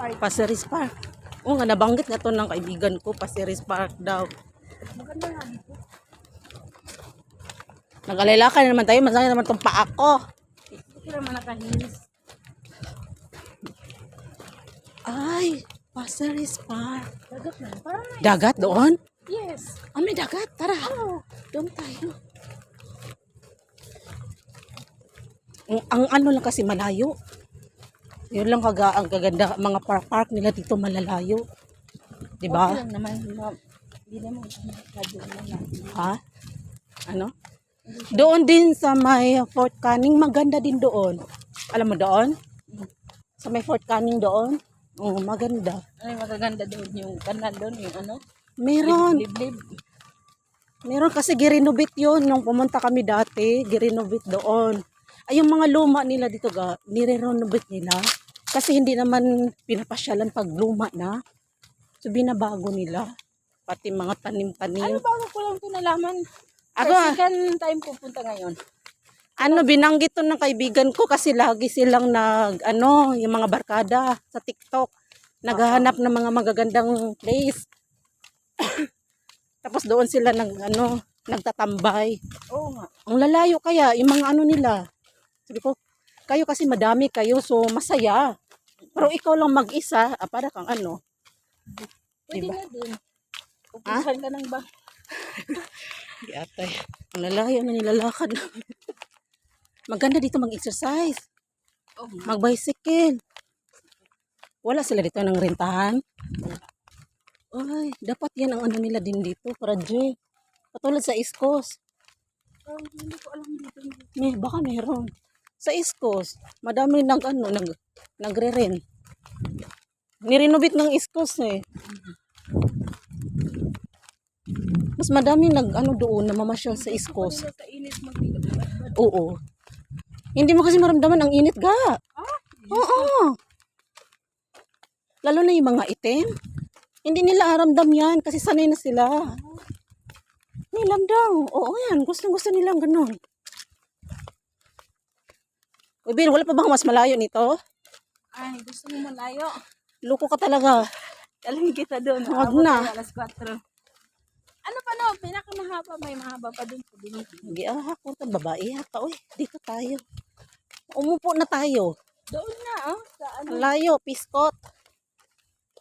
Park. Pasir Park. Oo nga, nabanggit nga to ng kaibigan ko, Pasir Park daw. Maganda nga dito. Nag-alalakan naman tayo, masaya naman itong paa ko. Hindi naman nakahilis. Ay, Pasir Park. Dagat na. Parang may... Dagat doon? Yes. Ah, may dagat. Tara. Oo. Doon tayo. Ang ano lang kasi malayo. Yun lang ang kaganda. Mga park nila dito malalayo. Diba? Okay lang naman. Hindi naman makakadyo naman. Ha? Ano? Doon din sa may Fort Canning, maganda din doon. Alam mo doon? Sa may Fort Canning doon? Oo, maganda. Ay, magaganda doon yung kanal doon, yung ano? Meron. Liblib. Meron kasi girenovate yun. Nung pumunta kami dati, girenovate doon. Ay, yung mga luma nila dito, nire-renovate nila. Kasi hindi naman pinapasyalan pag luma na. So, binabago nila. Pati mga tanim-tanim. Ano bago ko lang ito nalaman? Ako, Second time pupunta ngayon. ano, binanggit to ng kaibigan ko kasi lagi silang yung mga barkada sa TikTok. Naghahanap ng mga magagandang place. Tapos doon sila nagtatambay. Oo nga. Ang lalayo kaya, yung mga ano nila. Sabi ko, kayo kasi madami kayo, so masaya. Pero ikaw lang mag-isa, para kang ano. Pwede Diba? na din. Pupuntahan ka ng ba? Di atay. Ang lalayo na nilalakad. Maganda dito mag-exercise. Oh, Mag-bicycle. Wala sila dito ng rentahan. Ay, dapat yan ang ano nila din dito, para J. Katulad sa East Coast. hindi ko alam dito. Baka meron. Sa East Coast, madami nagre-rent. Nirenovate ng East Coast eh. Mas madami doon, namamasyal sa East Coast. Sa init mag-iibat. Oo. Hindi mo kasi maramdaman ang init ga. Oo. Lalo na yung mga itim. Hindi nila aramdam yan kasi sanay na sila. Nilam daw. Oo yan. Gusto nilang ganun. Uy, Bin, wala pa bang mas malayo nito? Ay, gusto mo malayo. Loko ka talaga. Alam kita doon. Huwag Abot na. tayo alas 4. Ano pa no? Pinakamahaba. May mahaba pa doon. Hindi ako ito. Babae haka. Uy, dito tayo. Umupo na tayo. Doon na, oh. Sa ano? Ang layo, piskot.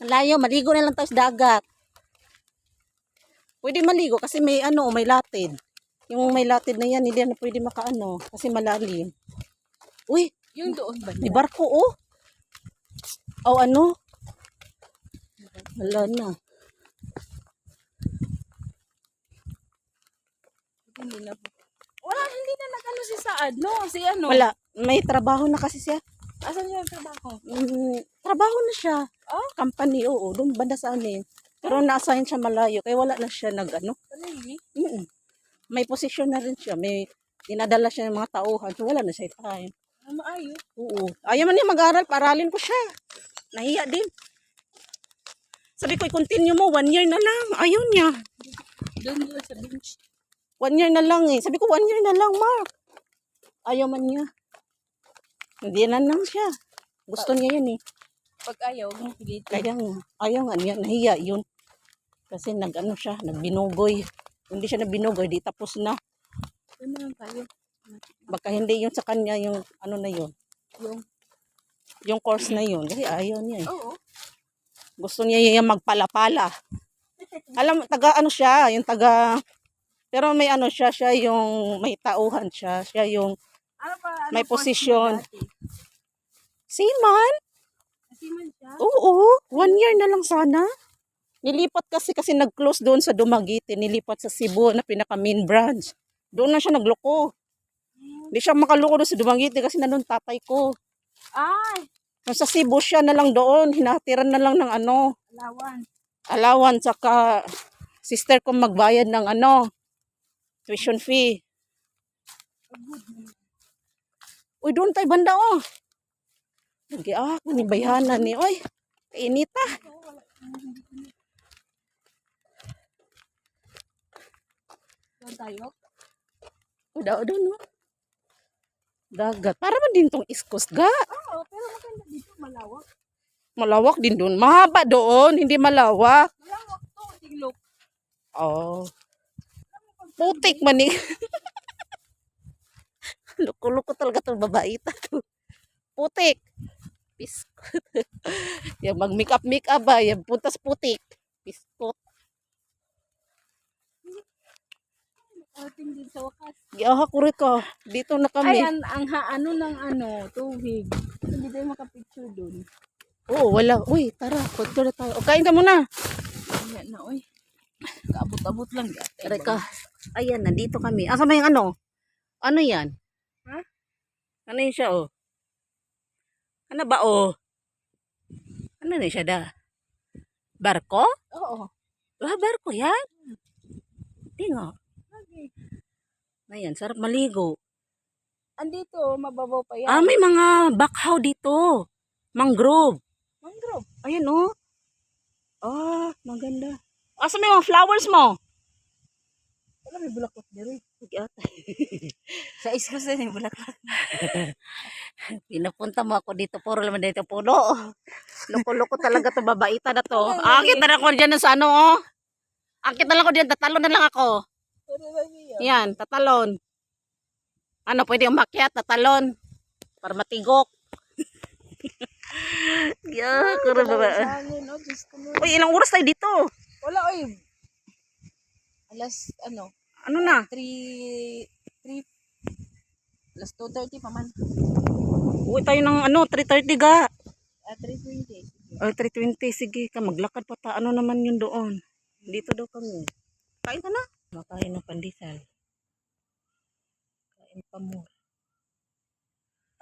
Ang layo, maligo na lang tayo sa dagat. Pwede maligo kasi may may latid. Yung may latid na yan, hindi na pwede makaano kasi malalim. Uy, Yung doon ba? may barko oh. O ano? Wala na. Hindi na. Wala, hindi na nag-ano si Saad, no? Si ano? Wala. May trabaho na kasi siya. Asan yung trabaho? Trabaho na siya. Oh? Company, oo. Doon banda sa amin. Pero na-assign siya malayo. Kaya wala na siya Really? May posisyon na rin siya. May dinadala siya ng mga tauhan. So wala na siya time. Maayos. Oo. Ayaw man niya mag-aral. Paralin ko siya. Nahiya din. Sabi ko, i-continue mo. 1 year na lang. Ayaw niya. Doon sa bench. 1 year na lang eh. Sabi ko, 1 year na lang, Mark. Ayaw man niya. Hindi na lang siya. Gusto niya yun eh. Pag ayaw, huwag mo pilitin. Kaya nga, ayaw nga niya. Nahiya yun. Kasi siya, nagbinugoy. Hindi siya nagbinugoy, di tapos na. Doon na lang tayo. Baka hindi yun sa kanya yung na yun. Yung course na yun. Kasi ayaw niya eh. Oo. Gusto niya yung magpala-pala. Alam, siya, yung pero may siya yung may tauhan siya. Siya yung Ano pa? Ano may course mo posisyon. dati? Seaman? Seaman siya? Oo, 1 year na lang sana. Nilipat kasi nag-close doon sa Dumaguete. Nilipat sa Cebu na pinaka-main branch. Doon na siya nagloko. Hindi siya makaloko doon sa Dumaguete kasi nandun tatay ko. Ay! Sa Cebu siya na lang doon. Hinatiran na lang ng Alawan. alawan. Saka sister ko magbayad ng tuition fee. Uy, doon tayo banda oh. Nibayhanan ni. Oy, kainita. Doon tayo? Doon no. Dagat. Para man din tong East Coast ga. Oo, pero maganda dito, malawak. Malawak din doon. Mahaba doon, hindi malawak. Malawak to, tiglok. Oh. Putik man eh. Luko-luko talaga itong babae to. Putik. Piskot. Yung mag-make up ba? Yung puntas putik. Piskot. Ating din sa wakas. Giaha ko rin ka. Dito na kami. Ay, ang ano ng tubig. Hindi tayo makapicture dun. Oo, wala. Uy, tara. Punta na tayo. O, kain ka muna. Ayan na, oy. Kaabot-abot lang. Tara ka. Ayan, nandito kami. Asa ba yung ano? Ano yan? Ha? Ano yun siya, oh? Ano ba, oh? Ano na siya da? Barko? Oo. Ah, barko yan? Hindi nga. Okay. Ayan, sarap maligo. Andito, mababaw pa yan. Ah, may mga bakhaw dito. Mangrove. Mangrove. Ayan, oh. Ah, maganda. Asa may mga flowers mo? Wala, may bulakot dito. Ata. Sa iskas na yung bulakot. Pinapunta mo ako dito. Puro naman dito puno. Loko-loko talaga to babaita na to. Akit na lang ako dyan sa ano, oh. Akit na lang ako dyan. Tatalon na lang ako. Yan, tatalon. Ano, pwede umakyat, tatalon. Para matigok. Yeah, kuro ba? Uy, ilang oras tayo dito? Wala, oy. Alas, Ano na? 3, alas 2:30 pa man. Uwi tayo ng ano, 3:30 ga. 3:20. Oh, 3:20. Sige ka, maglakad pa ta. Ano naman yun doon? Dito daw kami. Kain ka na? Makain ng pandesal. Kain pa mo.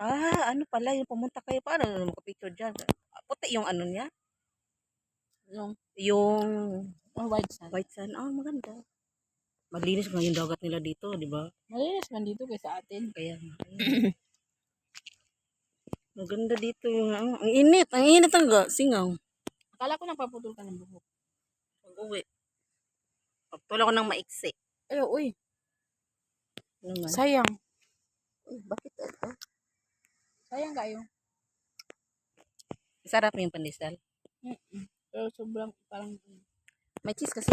Ah, ano pala, yung pumunta kayo, paano makapicture dyan? Puti yung ano niya? Yung White sand. white sand. Ah, maganda. Malinis nga yung dagat nila dito, di ba? Malinis man dito kaysa atin. Kaya nga. Maganda dito yung, ang init talaga, singaw. Akala ko napaputol ka ng buhok. Pag-uwi. Pagtula ko ng maiksi. Ay, uy. Ano man? Sayang. Uy, bakit ito? Sayang kayo. Sarap yung pandesal. Pero sobrang parang May cheese kasi.